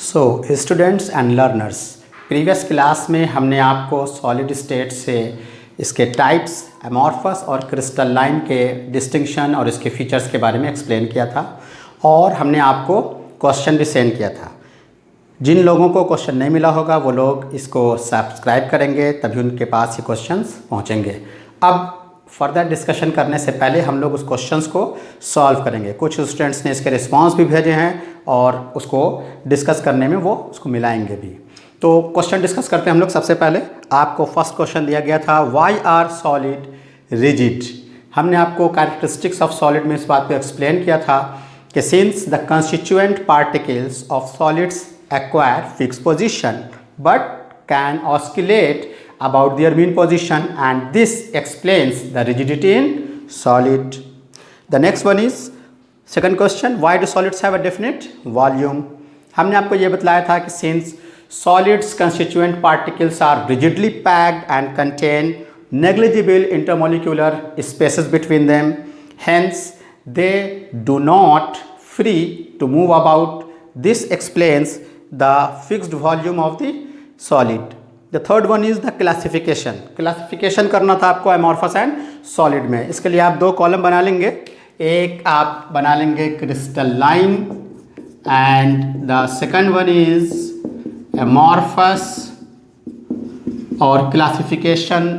So students and learners, previous class में हमने आपको सॉलिड स्टेट से इसके टाइप्स, एमॉर्फस और क्रिस्टलाइन के डिस्टिंक्शन और इसके फीचर्स के बारे में एक्सप्लेन किया था और हमने आपको क्वेश्चन भी सेंड किया था। जिन लोगों को क्वेश्चन नहीं मिला होगा वो लोग इसको सब्सक्राइब करेंगे, तभी उनके पास ये क्वेश्चंस पहुंचेंगे। अब फर्दर डिस्कशन करने से पहले हम लोग उस क्वेश्चंस को सॉल्व करेंगे। कुछ स्टूडेंट्स ने इसके रिस्पांस भी भेजे हैं और उसको डिस्कस करने में वो उसको मिलाएंगे भी। तो क्वेश्चन डिस्कस करते हैं हम लोग। सबसे पहले आपको फर्स्ट क्वेश्चन दिया गया था, वाई आर सॉलिड रिजिड। हमने आपको कैरेक्टरिस्टिक्स ऑफ सॉलिड में इस बात को एक्सप्लेन किया था कि since the constituent particles of solids acquire fix position but can oscillate about their mean position, and this explains the rigidity in solid. The next one is second question, why do solids have a definite volume? हमने आपको ये बतलाया था कि since solids constituent particles are rigidly packed and contain negligible intermolecular spaces between them, hence they do not free to move about. This explains the fixed volume of the solid. The third one is the classification. Classification करना था आपको amorphous and solid में। इसके लिए आप दो column बना लेंगे। एक आप बना लेंगे crystalline and the second one is amorphous. और क्लासिफिकेशन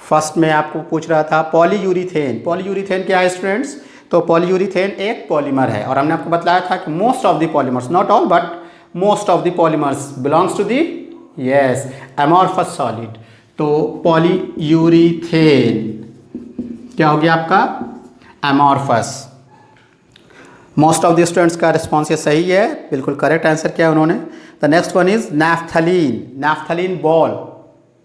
फर्स्ट में आपको पूछ रहा था पॉलीयूरिथेन। पॉलीयूरिथेन क्या है स्टूडेंट्स? तो पॉलीयूरिथेन एक पॉलीमर है और हमने आपको बताया था कि most of the polymers, not all but most of the polymers belongs to the yes amorphous solid. तो पॉलीयूरिथेन क्या हो गया आपका? Amorphous. Most of the students का रिस्पॉन्स ये सही है, बिल्कुल करेक्ट आंसर किया उन्होंने। The next one is naphthalene. Naphthalene ball.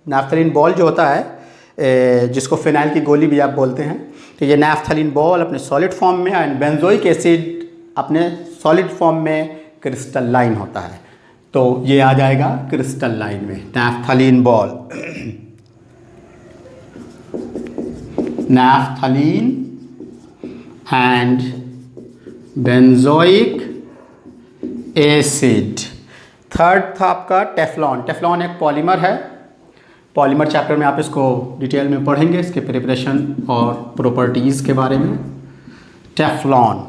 Naphthalene ball जो होता है, जिसको फिनाइल की गोली भी आप बोलते हैं, तो ये नैफ्थलीन बॉल अपने सॉलिड फॉर्म में एंड बेंजोइक एसिड अपने सॉलिड फॉर्म में क्रिस्टलाइन होता है। तो ये आ जाएगा क्रिस्टलाइन में, naphthalene ball. Naphthalene and benzoic acid. Third था आपका टेफ्लॉन। टेफ्लॉन एक पॉलीमर है। पॉलीमर चैप्टर में आप इसको डिटेल में पढ़ेंगे, इसके प्रिपरेशन और प्रॉपर्टीज़ के बारे में। टेफ्लॉन।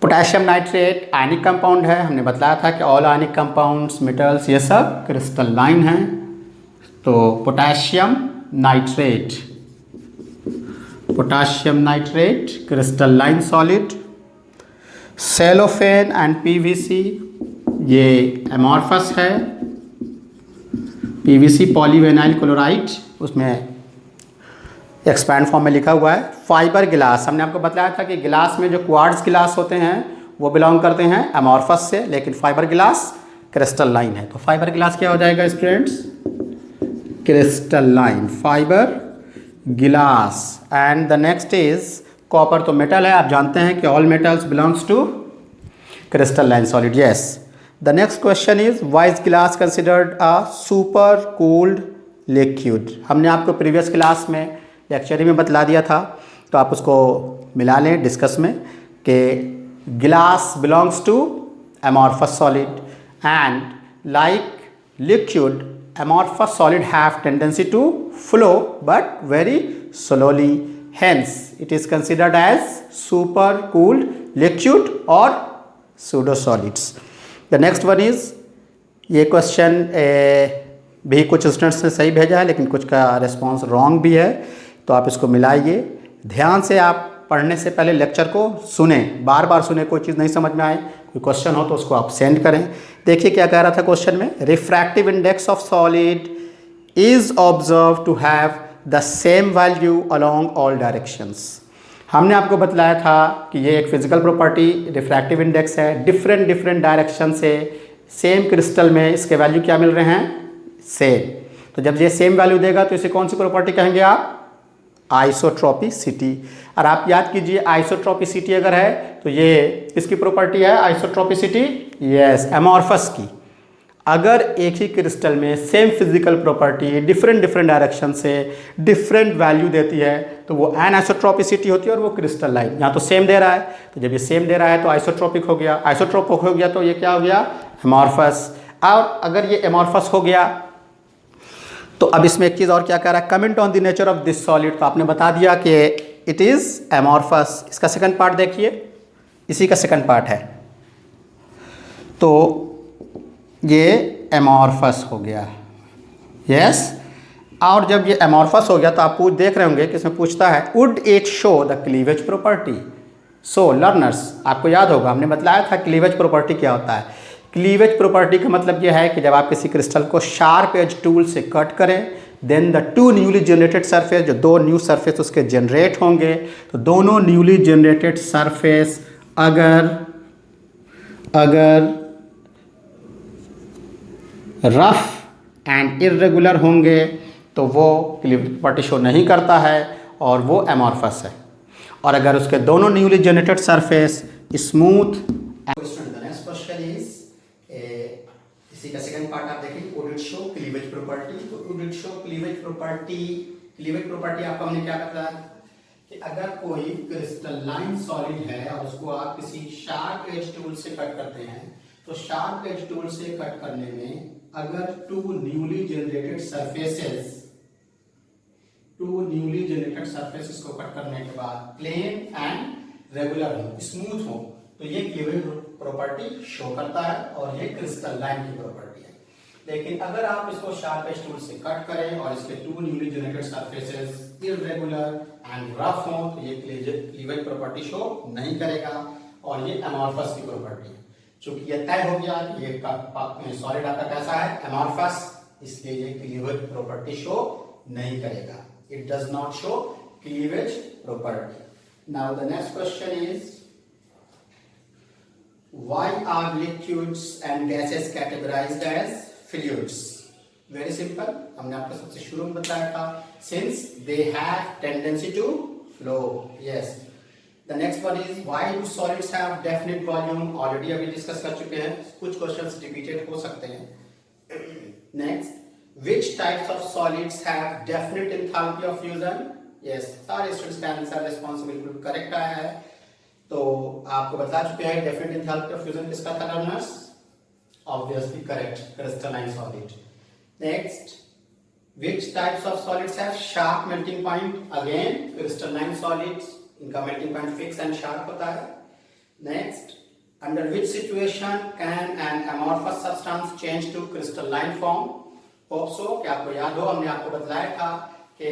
पोटेशियम नाइट्रेट आयनिक कंपाउंड है। हमने बताया था कि ऑल आयनिक कंपाउंड्स, मेटल्स, ये सब क्रिस्टलाइन हैं। तो potassium nitrate, potassium nitrate crystalline solid. Cellophane and PVC ये एमॉर्फस है। पीवीसी पॉलीविनाइल क्लोराइड, उसमें एक्सपैंड फॉर्म में लिखा हुआ है। फाइबर गिलास, हमने आपको बताया था कि गिलास में जो क्वार्ट्ज गिलास होते हैं वो बिलोंग करते हैं एमॉर्फस से, लेकिन फाइबर गिलास क्रिस्टलाइन है। तो फाइबर गिलास क्या हो जाएगा students? Crystalline fibre glass. And the next is copper. तो मेटल है, आप जानते हैं कि all metals belongs to crystalline solid. Yes. The next question is why is glass considered a super cooled liquid. हमने आपको प्रीवियस क्लास में lecture में बतला दिया था, तो आप उसको मिला लें डिस्कस में कि गिलास belongs to amorphous solid and like liquid amorphous solid have tendency to flow but very slowly, hence it is considered as super cooled liquid और pseudo solids. The next one is, ये question भी कुछ students ने सही भेजा है लेकिन कुछ का रिस्पॉन्स रॉन्ग भी है, तो आप इसको मिलाइए। ध्यान से आप पढ़ने से पहले लेक्चर को सुने, बार बार सुने। कोई चीज़ नहीं समझ में आए, कोई क्वेश्चन हो तो उसको आप सेंड करें। देखिए क्या कह रहा था क्वेश्चन में, refractive index of solid is observe to have the same value along all directions. हमने आपको बतलाया था कि ये एक फिजिकल प्रॉपर्टी रिफ्रैक्टिव इंडेक्स है। डिफरेंट डिफरेंट डायरेक्शन से सेम क्रिस्टल में इसके वैल्यू क्या मिल रहे हैं? सेम। तो जब ये सेम वैल्यू देगा तो इसे कौन सी प्रॉपर्टी कहेंगे आप? आइसोट्रोपिसिटी। और आप याद कीजिए, आइसोट्रोपिसिटी अगर है तो ये किसकी प्रॉपर्टी है? आइसोट्रोपिसिटी, यस, एमॉर्फस की। अगर एक ही क्रिस्टल में same physical property different direction से डिफरेंट वैल्यू देती है तो वो एनआइसोट्रॉपिसिटी होती है और वो क्रिस्टलाइन। यहाँ तो सेम दे रहा है, तो जब ये सेम दे रहा है तो आइसोट्रोपिक हो गया, आइसोट्रोपिक हो गया तो ये क्या हो गया, एमॉर्फस। और अगर ये एमॉर्फस हो गया तो अब इसमें एक चीज़ और क्या कह रहा है, comment on the nature of this solid. तो आपने बता दिया कि इट इज़ एमॉर्फस। इसका सेकंड पार्ट देखिए, इसी का सेकंड पार्ट है, तो ये एमॉर्फस हो गया, यस। और जब ये एमॉर्फस हो गया तो आप देख रहे होंगे कि इसमें पूछता है would it show the cleavage property. So learners, आपको याद होगा हमने बतलाया था क्लीवेज प्रॉपर्टी क्या होता है। क्लीवेज प्रॉपर्टी का मतलब यह है कि जब आप किसी क्रिस्टल को शार्प एज टूल से कट करें, then the two newly generated surface, जो दो न्यू सरफेस उसके जनरेट होंगे, तो दोनों न्यूली जनरेटेड सरफेस अगर रफ एंड इर्रेगुलर होंगे तो वो क्लीवेज प्रॉपर्टी शो नहीं करता है और वो एमॉर्फस है। और अगर उसके दोनों न्यूली जनरेटेड सरफेस स्मूथ। इसी का सेकंड पार्ट आप देखेंगे, would it show cleavage property. तो would it show cleavage property, cleavage property आपको हमने क्या बताया कि अगर कोई क्रिस्टलाइन सॉलिड है और उसको आप किसी शार्प एज टूल से कट करते हैं, तो शार्प एज टूल से कट करने में अगर टू न्यूली जनरेटेड सरफेसेस को कट करने के बाद प्लेन एंड रेगुलर हो, स्मूथ हो, तो ये क्लीवेज प्रॉपर्टी शो करता है और ये क्रिस्टलाइन की प्रॉपर्टी है। लेकिन अगर आप इसको शार्प एज टूल से कट करें और इसके two newly generated surfaces irregular and rough हो, तो ये क्लीवेज प्रॉपर्टी शो नहीं करेगा और ये एमॉर्फस की प्रॉपर्टी है। चूंकि ये तय हो गया कि ये सॉलिड आपका कैसा है, एमॉर्फस, इसलिए ये क्लीवेज प्रॉपर्टी शो नहीं करेगा। It does not show cleavage property. Now the next question is why are liquids and gases categorized as fluids? Very simple, हमने आपको सबसे शुरू में बताया था, since they have tendency to flow. Yes. The next one is why do solids have definite volume? Already अभी discuss कर चुके हैं, कुछ क्वेश्चंस रिपीटेड हो सकते हैं। Next, which types of solids have definite enthalpy of fusion? Yes, सारे students का आंसर रिस्पॉन्स बिल्कुल करेक्ट आया है। तो आपको बता चुके हैं डेफिनेट एंथैल्पी ऑफ फ्यूजन किसका था learners, obviously correct, crystalline solid. Next, which types of solids have sharp melting point? Again crystalline solids, इनका melting point fix and sharp होता है। Next, under which situation can an amorphous substance change to crystalline form? Hope so कि आपको याद हो, हमने आपको बताया था कि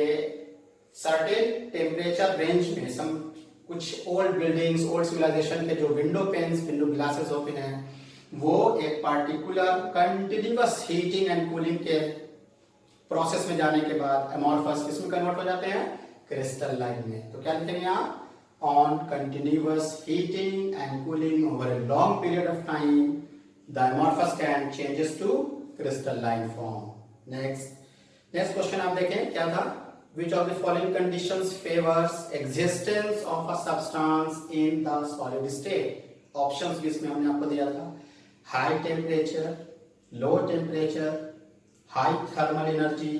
सर्टेन टेम्परेचर रेंज में कुछ ओल्ड बिल्डिंग्स, ओल्ड सिविलाइजेशन के जो विंडो पेन्स, विंडो ग्लासेस होते हैं, वो एक particular continuous heating and cooling के प्रोसेस में जाने के बाद एमॉर्फस किसमें कन्वर्ट हो जाते हैं, क्रिस्टलाइन में। तो क्या लिखेंगे आप, on continuous heating and cooling over a long period of time the amorphous can changes to crystalline form. Next question आप देखें क्या था, which of the following conditions favors existence of a substance in the solid state? Options भी इसमें हमने आपको दिया था, high temperature, low temperature, high thermal energy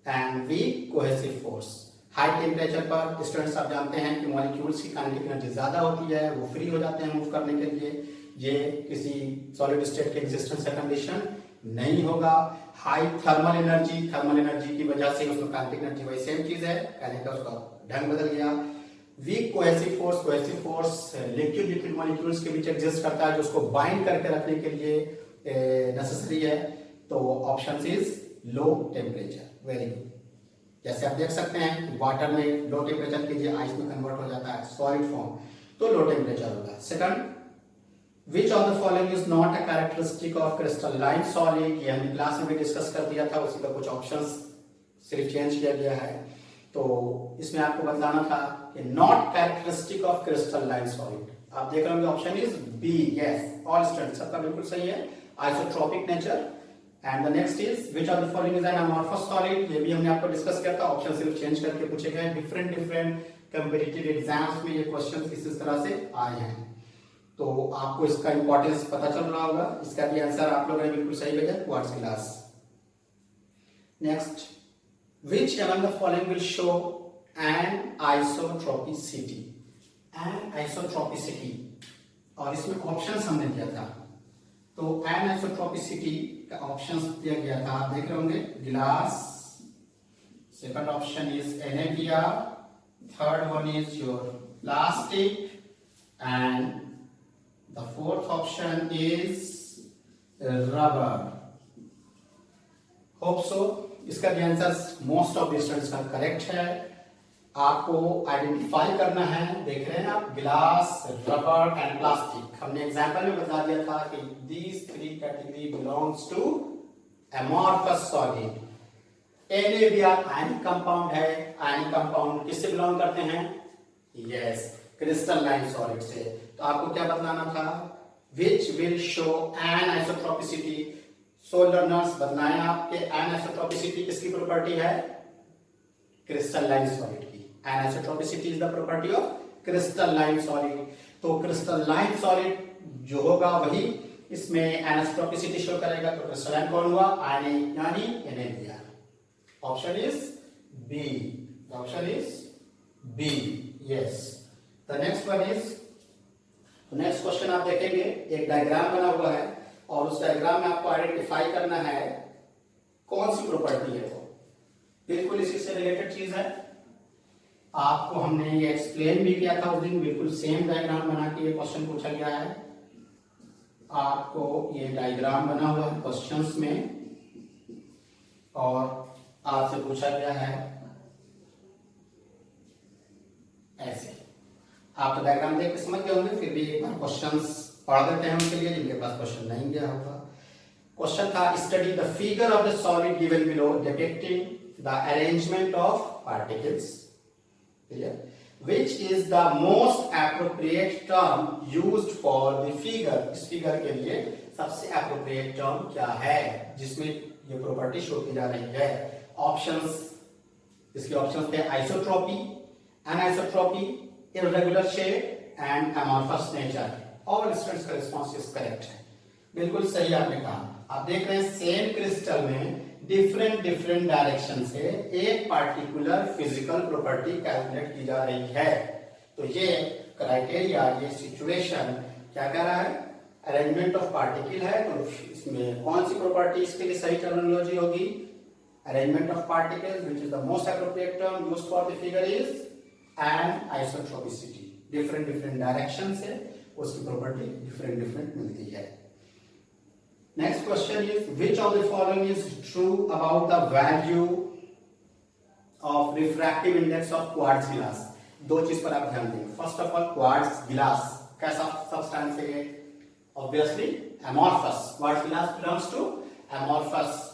and weak cohesive force. High temperature पर स्टूडेंट्स आप जानते हैं कि मॉलिक्यूल्स की काइनेटिक एनर्जी ज्यादा होती है, वो फ्री हो जाते हैं मूव करने के लिए, ये किसी सॉलिड स्टेट के एग्जिस्टेंस का कंडीशन नहीं होगा। हाई थर्मल एनर्जी की वजह से उसमें काइनेटिक एनर्जी वही सेम चीज है, कहने का उसका ढंग बदल गया। Weak cohesive force liquid molecules के बीच एग्जिस्ट करता है, जो उसको बाइंड करके रखने के लिए नेसेसरी है। तो option is low temperature. Very good. जैसे आप देख सकते हैं वाटर में लो टेम्परेचर कीजिए, आइस में कन्वर्ट हो जाता है सॉलिड फॉर्म, तो लो टेम्परेचर होगा। Second, Which of the following is not a characteristic of crystalline solid? ये हमने क्लास में भी डिस्कस कर दिया था, उसी का कुछ ऑप्शंस सिर्फ चेंज किया गया है। तो इसमें आपको बताना था कि not characteristic of crystalline solid. आप देख रहे होंगे option is B. Yes, all students सबका बिल्कुल सही है, isotropic nature. And the next is which of the following is an amorphous solid? ये भी हमने आपको डिस्कस किया था, ऑप्शन सिर्फ चेंज करके पूछे गए। डिफरेंट कंपैरेटिव एग्जाम्स में ये क्वेश्चंस इस तरह से आए हैं। तो आपको इसका इंपॉर्टेंस पता चल रहा होगा। इसका भी आंसर आप लोगों ने बिल्कुल सही भेजा, quartz glass. Next, which among the following will show anisotropicity. Anisotropicity, और इसमें ऑप्शंस हमने दिया था। तो एन आइसोट्रोपिसिटी का ऑप्शंस दिया गया था, आप देख रहे होंगे, ग्लास, सेकंड ऑप्शन इज एनेबिया, third one is your plastic, and the fourth option is rubber. Hope so. इसका भी answer most of the students का करेक्ट है। आपको आइडेंटिफाई करना है, देख रहे हैं आप, ग्लास, रबर एंड प्लास्टिक। हमने एग्जांपल में बता दिया था कि these three category belongs to amorphous solid। NaBr ionic compound है। आयनिक कंपाउंड किससे बिलोंग करते हैं? यस, क्रिस्टलाइन सॉलिड से। तो आपको क्या बतलाना था? Which will show anisotropicity. So learners बतलाएं आपके एन आइसोट्रोपिसिटी किसकी प्रॉपर्टी है? क्रिस्टलाइन सॉलिड की। Anisotropicity is the property of crystalline solid. तो क्रिस्टलाइन सॉलिड जो होगा वही इसमें एन आइसोट्रोपिसिटी शो करेगा। तो क्रिस्टलाइन कौन हुआ? आयनिक, यानी NaBr। Option is B. Option is B, yes. The next one is, next question आप देखेंगे, एक डायग्राम बना हुआ है और उस डायग्राम में आपको आइडेंटिफाई करना है कौन सी प्रॉपर्टी है वो। बिल्कुल इसी से रिलेटेड चीज है। आपको हमने ये एक्सप्लेन भी किया था उस दिन, बिल्कुल सेम डायग्राम बना के ये क्वेश्चन पूछा गया है। आपको ये डायग्राम बना हुआ है क्वेश्चंस में और आपसे पूछा गया है ऐसे। आप तो डायग्राम देख के समझ गए होंगे, फिर भी एक बार क्वेश्चंस पढ़ देते हैं उनके लिए जिनके पास क्वेश्चन नहीं गया होगा। क्वेश्चन था, study the figure of the solid given below depicting the arrangement of particles, which is the most appropriate term used for the figure. इस फिगर के लिए सबसे एप्रोप्रिएट टर्म क्या है जिसमें ये प्रॉपर्टी शो की जा रही है? ऑप्शंस, इसके ऑप्शंस थे isotropy, anisotropy, irregular shape and amorphous nature। All students का रिस्पॉन्स इज करेक्ट है, बिल्कुल सही आपने कहा। आप देख रहे हैं सेम क्रिस्टल में डिफरेंट डायरेक्शन से एक पार्टिकुलर फिजिकल प्रॉपर्टी कैलकुलेट की जा रही है। तो ये क्राइटेरिया, ये सिचुएशन क्या कह रहा है? अरेंजमेंट ऑफ पार्टिकल है। तो इसमें कौन सी प्रॉपर्टी इसके लिए सही टर्मिनोलॉजी होगी? Arrangement of particles, which is the most appropriate term used for the figure is anisotropicity. Different direction से उसकी प्रॉपर्टी डिफरेंट मिलती है। Next question is, which of the following is true about the value of refractive index of quartz glass. दो चीज पर आप ध्यान देंगे। First of all, quartz glass कैसा सब्सटेंस है? Obviously amorphous. Quartz glass belongs to amorphous.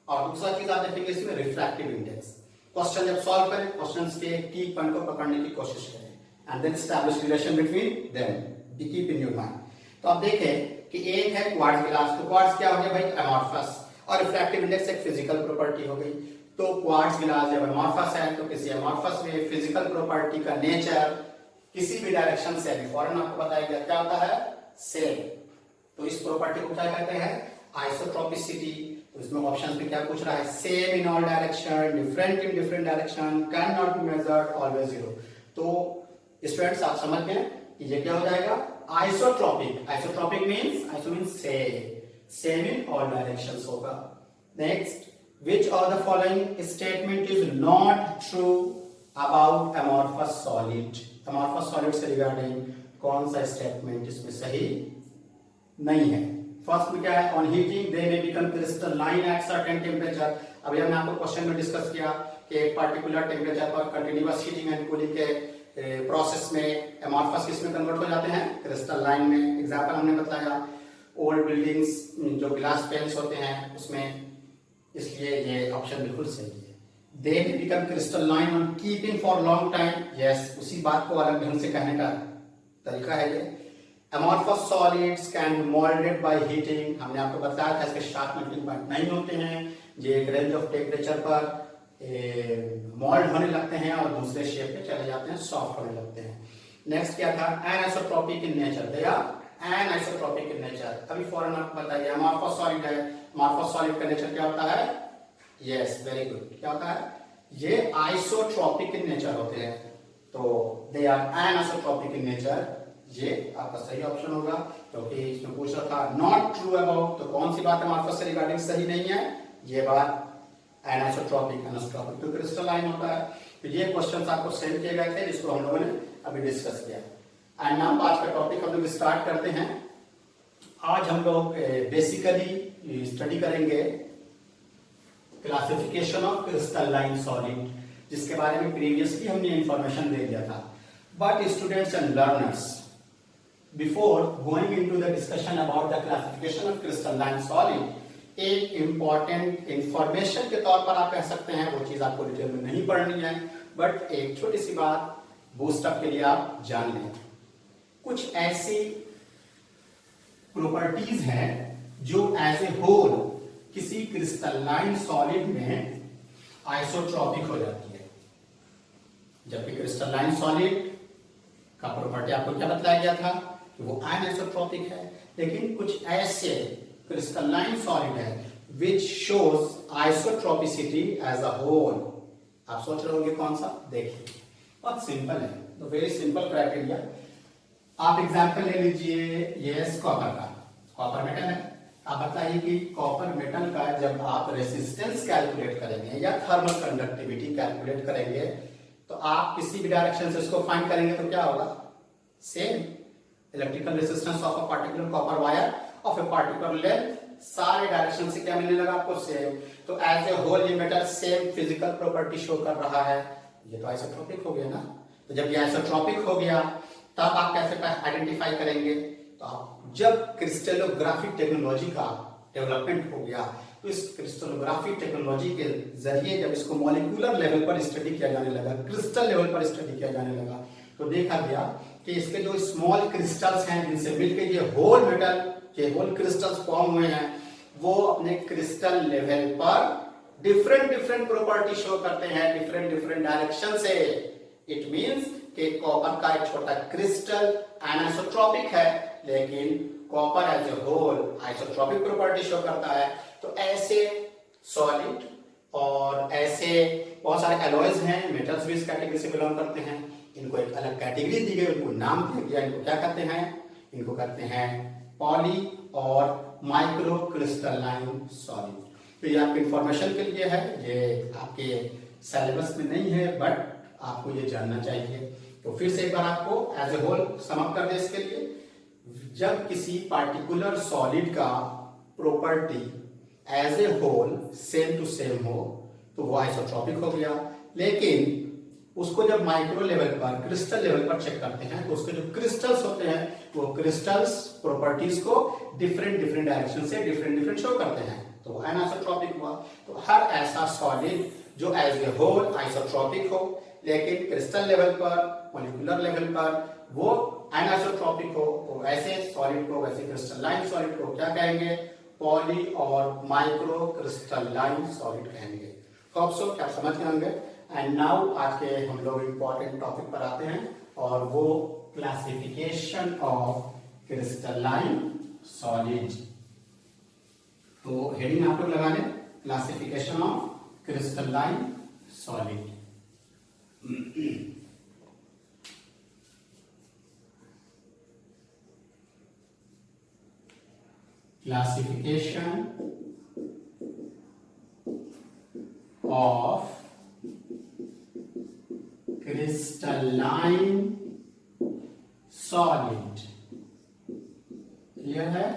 और दूसरा चीज आप देखेंगे इसमें रिफ्रैक्टिव इंडेक्स। क्वेश्चन जब सॉल्व करें, क्वेश्चंस के की पॉइंट को पकड़ने की कोशिश करें and then establish relation between them, be keep in your mind. तो आप देखें कि एक है क्वार्ट्ज ग्लास। तो क्वार्ट्ज क्या हो गया भाई? एमॉर्फस। और रिफ्रैक्टिव इंडेक्स एक फिजिकल प्रॉपर्टी हो गई। तो क्वार्ट्ज ग्लास जब एमॉर्फस है तो किसी एमॉर्फस में फिजिकल प्रॉपर्टी का नेचर किसी भी डायरेक्शन से अभी फौरन आपको बताया गया क्या होता है? सेम। तो इस प्रॉपर्टी को क्या कहते हैं? आइसोट्रोपिसिटी। तो इसमें ऑप्शन पे क्या पूछ रहा है? Same in all direction, different in different direction, can not be measured, always zero. तो स्टूडेंट्स आप समझ गए कि ये क्या हो जाएगा? Isotropic. Isotropic means, iso means same in all directions होगा। Next, which of the following statement is not true about amorphous solid। amorphous solid से रिगार्डिंग कौन सा स्टेटमेंट इसमें सही नहीं है? फर्स्ट में क्या है? On heating they may become crystalline at certain temperature. अभी हमने आपको क्वेश्चन में डिस्कस किया कि एक पार्टिकुलर टेम्परेचर पर कंटिन्यूअस हीटिंग एंड कूलिंग के प्रोसेस में एमॉर्फस किस में कन्वर्ट हो जाते हैं? क्रिस्टलाइन में। एग्जांपल हमने बताया ओल्ड बिल्डिंग्स जो ग्लास पेन्स होते हैं उसमें, इसलिए ये ऑप्शन बिल्कुल सही है। They may become crystalline on keeping for long time. Yes, उसी बात को अलग ढंग से कहने का तरीका है ये। amorphous solids can be molded by heating। हमने आपको बताया था इसके शार्प मेल्टिंग पॉइंट नहीं होते हैं, ये एक रेंज ऑफ टेम्परेचर पर मोल्ड होने लगते हैं और दूसरे शेप पे चले जाते हैं, सॉफ्ट होने लगते हैं। नेक्स्ट क्या था? Anisotropic in nature, they are anisotropic in nature. अभी फौरन आपको बताइए, अमॉर्फस सॉलिड है, अमॉर्फस सॉलिड का नेचर क्या होता है? यस, वेरी गुड, क्या होता है? ये आइसोट्रॉपिक इन नेचर होते हैं, तो दे आर एनआइसोट्रॉपिक इन नेचर। ये आपका सही ऑप्शन होगा, क्योंकि तो इसमें पूछ रहा था नॉट ट्रू अबाउट, तो कौन सी बात अमॉर्फस से रिगार्डिंग सही नहीं है? ये बात एनआइसोट्रॉपिक, एनोट्रॉपिक तो क्रिस्टलाइन होता है। तो ये क्वेश्चंस आपको सेंड किए गए थे, जिसको हम लोगों ने अभी डिस्कस किया। एंड नाउ आज का टॉपिक हम लोग स्टार्ट करते हैं। आज हम लोग बेसिकली स्टडी करेंगे क्लासिफिकेशन ऑफ क्रिस्टलाइन सॉलिड, जिसके बारे में प्रीवियसली हमने इंफॉर्मेशन दे दिया था। But students and learners, before going into the discussion about the classification of crystalline solid, एक इंपॉर्टेंट इंफॉर्मेशन के तौर पर आप कह सकते हैं, वो चीज आपको डिटेल में नहीं पढ़नी है, बट एक छोटी सी बात बूस्टअप के लिए आप जान लें। कुछ ऐसी प्रॉपर्टीज हैं जो एज ए होल किसी क्रिस्टलाइन सॉलिड में आइसोट्रॉपिक हो जाती है। जबकि क्रिस्टलाइन सॉलिड का प्रॉपर्टी आपको क्या बताया गया था कि वो अनआइसोट्रॉपिक है, लेकिन कुछ ऐसे क्रिस्टलाइन सॉलिड है which shows isotropicity as a whole. आप सोच रहे होंगे कौन सा? देखिए, बहुत सिंपल है, तो वेरी सिंपल क्राइटेरिया। आप एग्जांपल ले लीजिए, यस कॉपर का, कॉपर मेटल है। आप बताइए कि कॉपर मेटल का जब आप रेसिस्टेंस कैलकुलेट करेंगे या थर्मल कंडक्टिविटी कैलकुलेट करेंगे, तो आप किसी भी डायरेक्शन से इसको फाइंड करेंगे तो क्या होगा? Same. Electrical resistance of a particular copper wire of a particular length, सारे डायरेक्शन से क्या मिलने लगा आपको? सेम। तो एज ए होल ये metal same physical property show कर रहा है, ये तो आइसोट्रॉपिक हो गया ना। तो जब ये आइसोट्रॉपिक हो गया, तब आप कैसे आइडेंटिफाई करेंगे? तो आप जब क्रिस्टलोग्राफिक टेक्नोलॉजी का डेवलपमेंट हो गया, तो इस क्रिस्टलोग्राफिक टेक्नोलॉजी के जरिए जब इसको मॉलिक्यूलर लेवल पर स्टडी किया जाने लगा, क्रिस्टल लेवल पर स्टडी किया जाने लगा, तो देखा गया कि इसके जो स्मॉल क्रिस्टल्स हैं, जिनसे मिलकर ये होल मेटल, ये होल क्रिस्टल्स फॉर्म हुए हैं, वो अपने क्रिस्टल लेवल पर डिफरेंट डिफरेंट प्रॉपर्टी शो करते हैं, डिफरेंट डिफरेंट डायरेक्शन से। इट मींस कि कॉपर का एक छोटा क्रिस्टल एनाइसोट्रॉपिक है, लेकिन copper as a whole isotropic property show करता है। तो ऐसे सॉलिड और ऐसे बहुत सारे एलॉयज हैं, मेटल्स भी इस कैटेगरी से बिलोंग करते हैं। इनको एक अलग कैटेगरी दी गई, उनको नाम दिया गया। इनको क्या कहते हैं? इनको कहते हैं पॉली और माइक्रो क्रिस्टलाइन सॉलिड। तो ये आपके इंफॉर्मेशन के लिए है, ये आपके सिलेबस में नहीं है, बट आपको ये जानना चाहिए। तो फिर से एक बार आपको एज ए होल समअप कर दे इसके लिए। जब किसी पार्टिकुलर सॉलिड का property as a whole same to same हो, तो वो आइसोट्रॉपिक हो गया। लेकिन उसको जब माइक्रो लेवल पर, क्रिस्टल लेवल पर चेक करते हैं, तो उसके जो क्रिस्टल्स होते हैं, वो क्रिस्टल्स प्रॉपर्टीज को डिफरेंट डिफरेंट डायरेक्शन से डिफरेंट डिफरेंट शो करते हैं, तो वो अनआइसोट्रॉपिक हुआ। तो हर ऐसा सॉलिड जो एज ए होल आइसोट्रॉपिक हो, लेकिन क्रिस्टल लेवल पर, मॉलिक्यूलर लेवल पर वो अनआइसोट्रॉपिक हो, तो ऐसे सॉलिड को, वैसे क्रिस्टलाइन सॉलिड को क्या कहेंगे? पॉली और माइक्रो क्रिस्टलाइन सॉलिड कहेंगे। होप सो क्या समझ गए होंगे। एंड नाउ आज के हम लोग इंपॉर्टेंट टॉपिक पर आते हैं, और वो क्लासिफिकेशन ऑफ क्रिस्टलाइन सॉलिड। तो हेडिंग आप लोग लगा लें, classification of crystalline solid. Classification of crystalline solid, clear है?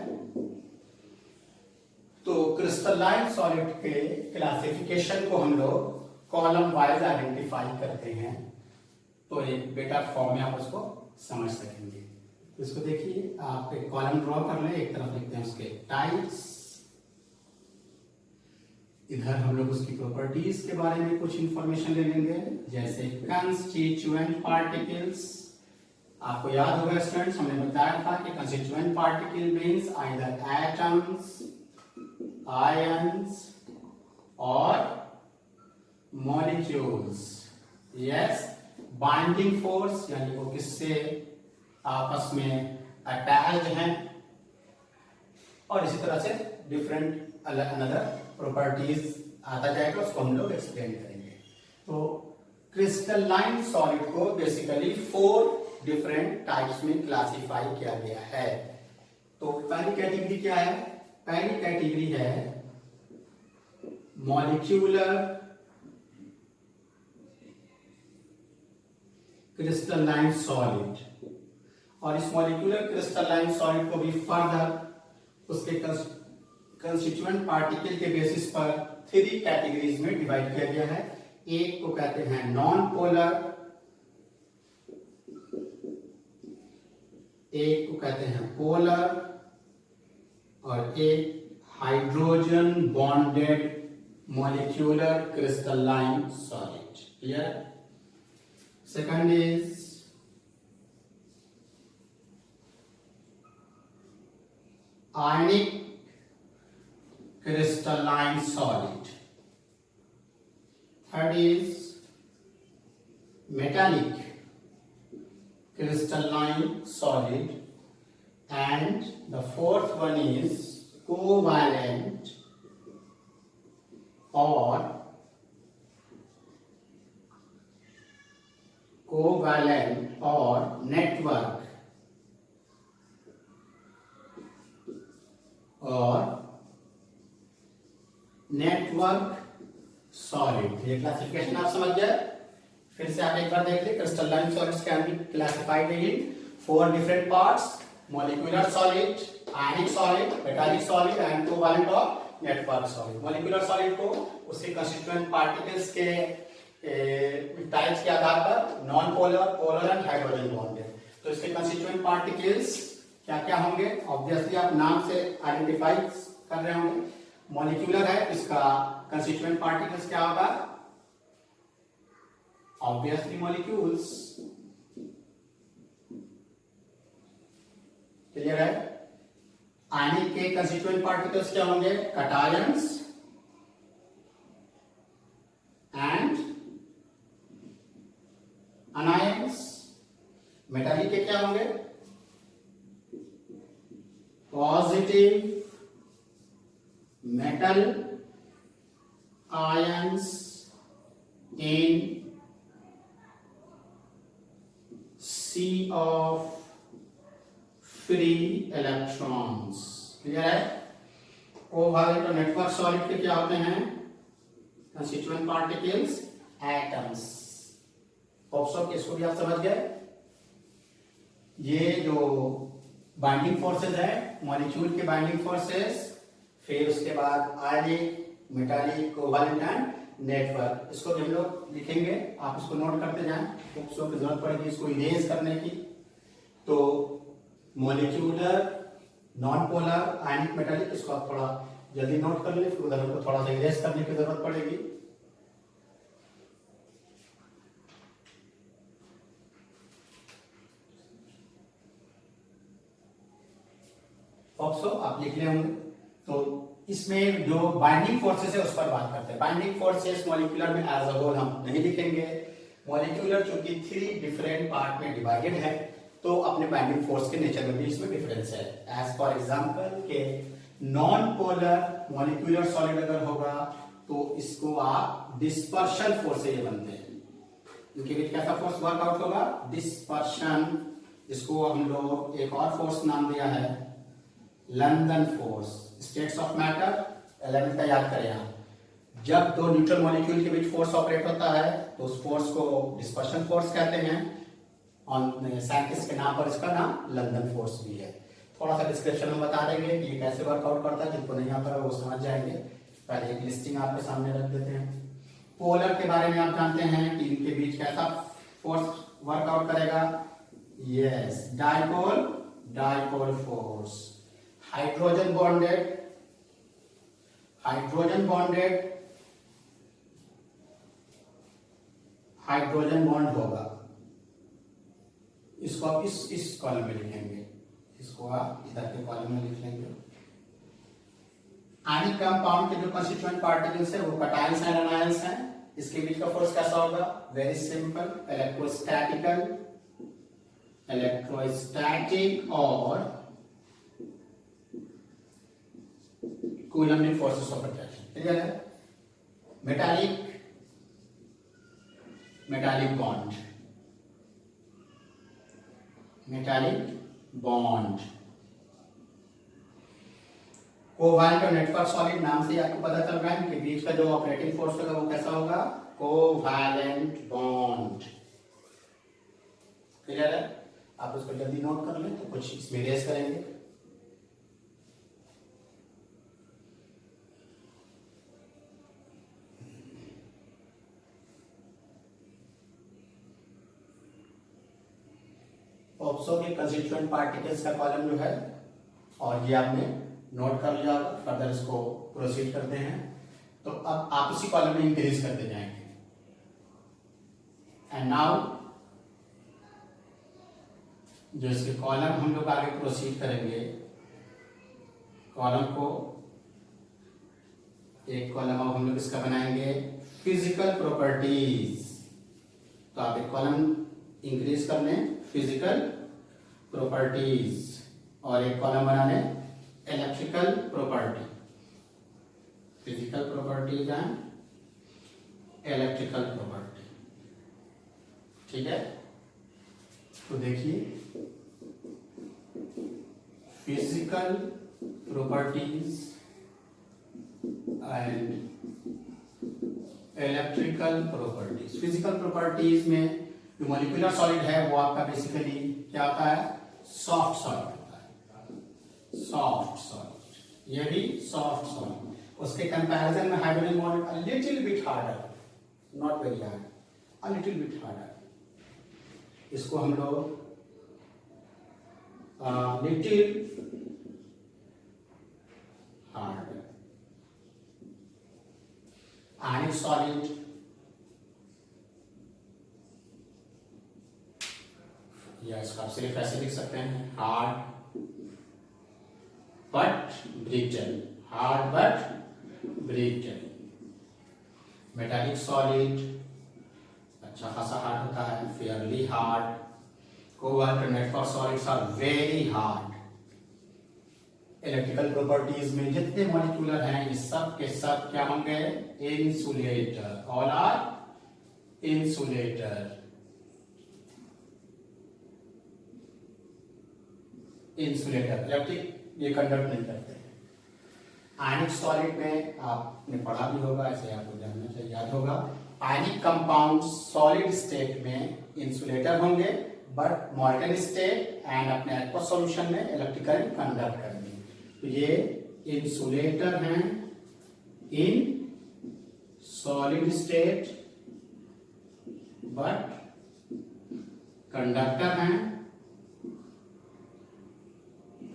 तो क्रिस्टलाइन सॉलिड के क्लासिफिकेशन को हम लोग कॉलम वाइज आइडेंटिफाई करते हैं, तो एक बेटर फॉर्म में आप उसको समझ सकेंगे। तो इसको देखिए, आप एक कॉलम ड्रॉ कर लें, एक तरफ लिखते हैं उसके टाइप्स, इधर हम लोग उसकी प्रॉपर्टीज के बारे में कुछ इंफॉर्मेशन ले लेंगे, जैसे कंस्टिट्यूएंट पार्टिकल्स। आपको याद होगा स्टूडेंट्स, हमने बताया था कि constituent particle means either atoms, ions और मॉलिक्यूल्स। यस, बाइंडिंग फोर्स यानी वो किससे आपस में अटैच्ड हैं, और इसी तरह से डिफरेंट अनदर प्रॉपर्टीज आता जाएगा, उसको हम लोग एक्सप्लेन करेंगे। तो क्रिस्टलाइन सॉलिड को बेसिकली 4 डिफरेंट टाइप्स में क्लासिफाई किया गया है। तो पहली कैटेगरी क्या है? पहली कैटेगरी है मॉलिक्यूलर क्रिस्टलाइन सॉलिड, और इस मॉलिक्यूलर क्रिस्टलाइन सॉलिड को भी फर्दर उसके कंस्टिट्यूएंट पार्टिकल के बेसिस पर 3 कैटेगरीज में डिवाइड किया गया है। एक को कहते हैं नॉन पोलर, एक को कहते हैं पोलर, और एक hydrogen bonded molecular crystalline solid. Clear? Second is ionic crystalline solid. Third is metallic crystalline solid, and the fourth one is covalent or network solid. ये क्लासिफिकेशन आप समझ गए। फिर से आप एक बार देख लीजिए, crystalline solids can be classified in 4 different parts: molecular solid, ionic solid, metallic solid and covalent और नेटवर्क सॉलिड। मॉलिक्यूलर सॉलिड को उसके कंस्टिट्यूएंट पार्टिकल्स के टाइप्स के आधार पर non polar, polar and hydrogen bonded. तो इसके कंस्टिट्यूएंट पार्टिकल्स क्या क्या होंगे? ऑब्वियसली आप नाम से आइडेंटिफाई कर रहे होंगे। मॉलिक्यूलर है, इसका कंस्टिट्यूएंट पार्टिकल्स क्या होगा? Obviously molecules. क्लियर है? आयनिक के कंस्टिट्यूएंट पार्टिकल्स क्या होंगे? Cations and anions. मेटालिक के क्या होंगे? Positive metal ions in sea of free electrons। Clear है? कोवैलेंट और नेटवर्क सॉलिड के क्या होते हैं? Constituent particles, atoms. होप्स इसको भी आप समझ गए। ये जो बाइंडिंग फोर्सेस है, मॉलिक्यूल के बाइंडिंग फोर्सेस, फिर उसके बाद आयनिक, मेटालिक, कोवैलेंट एंड नेटवर्क, इसको भी हम लोग लिखेंगे। आप इसको नोट करते जाएं, बुक्सों की जरूरत पड़ेगी इसको इरेज करने की। तो मॉलिक्यूलर, नॉन पोलर, आयनिक, मेटालिक, इसको आप थोड़ा जल्दी नोट कर ले, फिर उधर हमको थोड़ा सा इरेज करने की जरूरत पड़ेगी। आप लिख ले होंगे। तो इसमें जो बाइंडिंग फोर्सेस है उस पर बात करते हैं। बाइंडिंग फोर्सेस मॉलिक्यूलर में एज अ होल हम नहीं लिखेंगे। मॉलिक्यूलर चूंकि 3 डिफरेंट पार्ट में डिवाइडेड है, तो अपने बाइंडिंग फोर्स के नेचर में भी इसमें डिफरेंस है। एज फॉर एग्जांपल के नॉन पोलर मॉलिक्यूलर सॉलिड अगर होगा तो इसको आप डिस्पर्शन फोर्स से ये बनते हैं। इनके बीच कैसा फोर्स वर्कआउट होगा? डिस्पर्शन। इसको हम लोग एक और फोर्स नाम दिया है London force. States of matter 11 का याद करें आप। जब 2 न्यूट्रल मॉलिक्यूल के बीच फोर्स ऑपरेट होता है तो उस फोर्स को डिस्पर्शन फोर्स कहते हैं। ऑन साइंटिस्ट के नाम पर इसका नाम लंदन फोर्स भी है। थोड़ा सा डिस्क्रिप्शन में बता देंगे कि ये कैसे वर्कआउट करता है, जिनको नहीं आता है वो समझ जाएंगे। पहले एक लिस्टिंग आपके सामने रख देते हैं। पोलर के बारे में आप जानते हैं कि इनके बीच कैसा फोर्स वर्कआउट करेगा? Yes, dipole, dipole force. Hydrogen bonded, hydrogen bonded, hydrogen bond होगा। इसको आप इस कॉलम में लिखेंगे, इसको आप इधर के कॉलम में लिख लेंगे। आयनिक कंपाउंड के जो कंस्टिट्यूएंट पार्टिकल्स है वो कैटायंस एंड एनायंस हैं। इसके बीच का फोर्स कैसा होगा? Very simple, electrostatical. इलेक्ट्रोस्टैटिक और coulombic forces of attraction. Clear है? मेटालिक बॉन्ड कोवैलेंट और नेटवर्क सॉलिड नाम से आपको पता चल रहा है कि बीच का जो ऑपरेटिंग फोर्स होगा वो कैसा होगा, कोवैलेंट बॉन्ड। क्लियर है? आप उसको जल्दी नोट कर लें तो कुछ इसमें रेस करेंगे। ऑप्सो के कंस्टिट्यूएंट पार्टिकल्स का कॉलम जो है, और ये आपने नोट कर लिया, फर्दर इसको प्रोसीड करते हैं। तो अब आप इसी कॉलम में इंक्रीज करते जाएंगे। एंड नाउ जो इसके कॉलम हम लोग आगे प्रोसीड करेंगे, कॉलम को एक कॉलम अब हम लोग इसका बनाएंगे फिजिकल प्रॉपर्टीज। तो आप एक कॉलम इंक्रीज कर लें फिजिकल प्रॉपर्टीज और एक कॉलम बनाने electrical property. Physical properties and electrical property. ठीक है? तो देखिए, physical properties and electrical properties. Physical properties में जो मॉलिक्यूलर सॉलिड है वो आपका बेसिकली क्या होता है, सॉफ्ट सॉलिड होता है। सॉफ्ट सॉलिड, ये भी सॉफ्ट सॉलिड। उसके कंपैरिजन में hydrogen bond a little bit harder, not very hard, a little bit harder. इसको हम लोग लिटिल हार्ड। आयनिक सॉलिड या इसको आप सिर्फ ऐसे लिख सकते हैं, hard but brittle, hard but brittle. Metallic solid अच्छा खासा हार्ड होता है, फेयरली हार्ड। कोवैलेंट और network solids are very hard. Electrical properties में जितने मॉलिक्यूलर हैं ये सब के सब क्या होंगे, insulator. All are insulator. Insulator electric ये कंडक्ट नहीं करते। आयनिक सॉलिड में आपने पढ़ा भी होगा, ऐसे आपको जानना चाहिए, याद होगा। आयनिक कंपाउंड सॉलिड स्टेट में इंसुलेटर होंगे, बट मॉल्टन स्टेट एंड अपने एक्वस सॉल्यूशन में इलेक्ट्रिकल कंडक्ट करेंगे। तो ये इंसुलेटर हैं in solid state, but conductor हैं,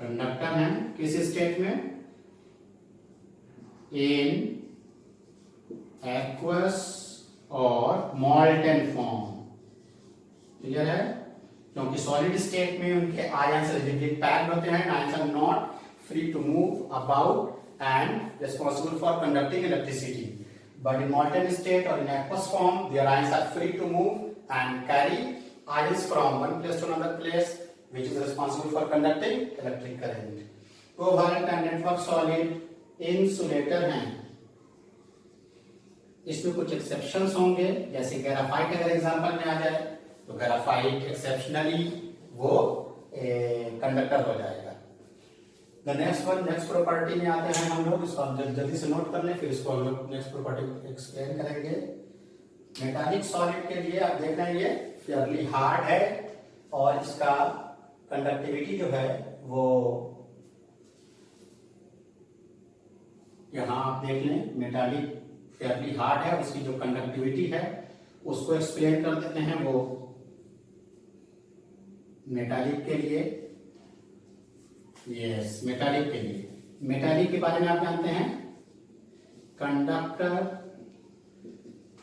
कंडक्टर हैं किस स्टेट में, इन एक्वस और मॉल्टन फॉर्म। क्लियर है? क्योंकि सॉलिड स्टेट में उनके आयंस रिजिडली पैक्ड होते हैं, ions are not free to move about and responsible for conducting electricity. But in molten state or in aqueous form, their ions are free to move and carry ions from one place to another place, which is responsible for conducting electric current. Covalent and network solid insulator हैं। इसमें कुछ exceptions होंगे, जैसे graphite अगर example में आ जाए तो graphite exceptionally वो कंडक्टर हो जाएगा। नेक्स्ट प्रॉपर्टी में आते हैं हम लोग, इसको हम जल्दी से नोट कर लें, फिर इसको हम लोग नेक्स्ट प्रॉपर्टी एक्सप्लेन करेंगे। मेटालिक सॉलिड के लिए आप देख रहे हैं ये फेयरली हार्ड है और इसका कंडक्टिविटी जो है वो यहां आप देख लें, मेटालिक फेयरली हार्ड है, उसकी जो कंडक्टिविटी है उसको एक्सप्लेन कर देते हैं। वो मेटालिक के लिए, यस मेटालिक के लिए, मेटालिक के बारे में आप जानते हैं, कंडक्टर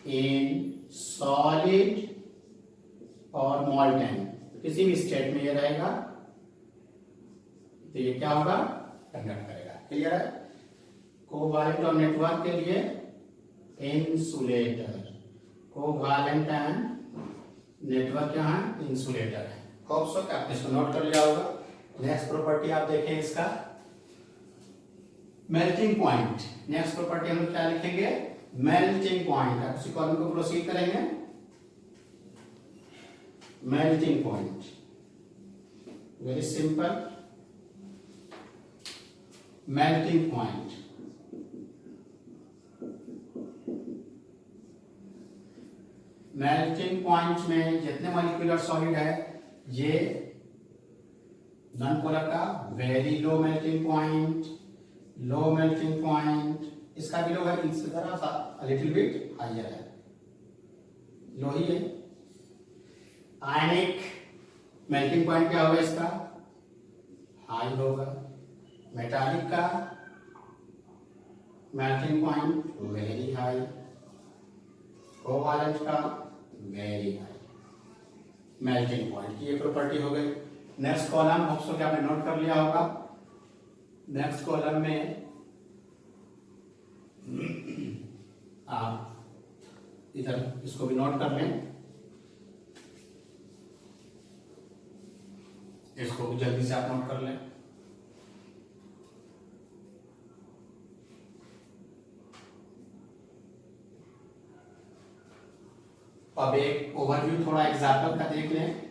इन सॉलिड और मॉल्टन, किसी भी स्टेट में ये रहेगा तो ये क्या होगा, कंडक्ट करेगा। क्लियर है? कोवैलेंट और नेटवर्क के लिए इंसुलेटर, कोवैलेंट एंड नेटवर्क यहाँ इंसुलेटर है। होप सो कि आपने इसको नोट कर लिया होगा। नेक्स्ट प्रॉपर्टी आप देखें इसका मेल्टिंग पॉइंट। नेक्स्ट प्रॉपर्टी हम क्या लिखेंगे? Melting point. आप इसी कॉलम को प्रोसीड करेंगे। Melting point, very simple. Melting point, melting point में जितने मॉलिक्यूलर सॉलिड है ये नॉन पोलर का very low melting point, low melting point, इसका भी लो है, इससे जरा सा लिटिल बिट हायर है, लो ही है। आयनिक मेल्टिंग पॉइंट क्या होगा इसका? हाई होगा। मेटालिक का melting point very high, covalent का वेरी हाई। मेल्टिंग पॉइंट की ये प्रॉपर्टी हो गई। नेक्स्ट कॉलम होप्स कि आपने नोट कर लिया होगा। नेक्स्ट कॉलम में आप इधर इसको भी नोट कर लें, इसको भी जल्दी से आप नोट कर लें। अब एक ओवरव्यू थोड़ा एग्जाम्पल का देख लें।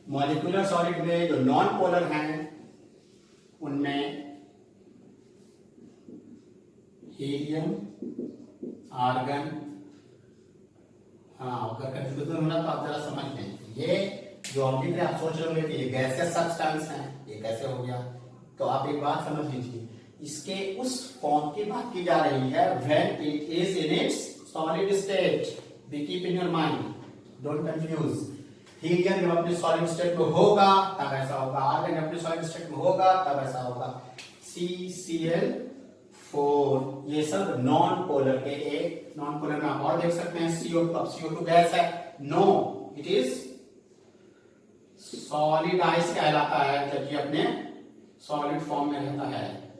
मॉलिक्यूलर सॉलिड में जो नॉन पोलर हैं उनमें हीलियम, आर्गन, हाँ अगर कंफ्यूजन होना तो आप जरा समझ लें। ये जो ऑब्जेक्ट है आप सोच रहे होंगे कि ये गैसियस सब्सटेंस है, ये कैसे हो गया? तो आप एक बात समझ लीजिए, इसके उस फॉर्म की बात की जा रही है when it is in its solid state. B keep in your mind, don't confuse. Helium जब अपने सॉलिड स्टेट में होगा तब ऐसा होगा, आर्गन जब अपने सॉलिड स्टेट में होगा तब ऐसा होगा। CCl4 ये सब नॉन पोलर के एक नॉन पोलर में आप और देख सकते हैं CO2। अब CO2 गैस है? No, it is solid ice कहलाता है, जबकि अपने सॉलिड फॉर्म में रहता है।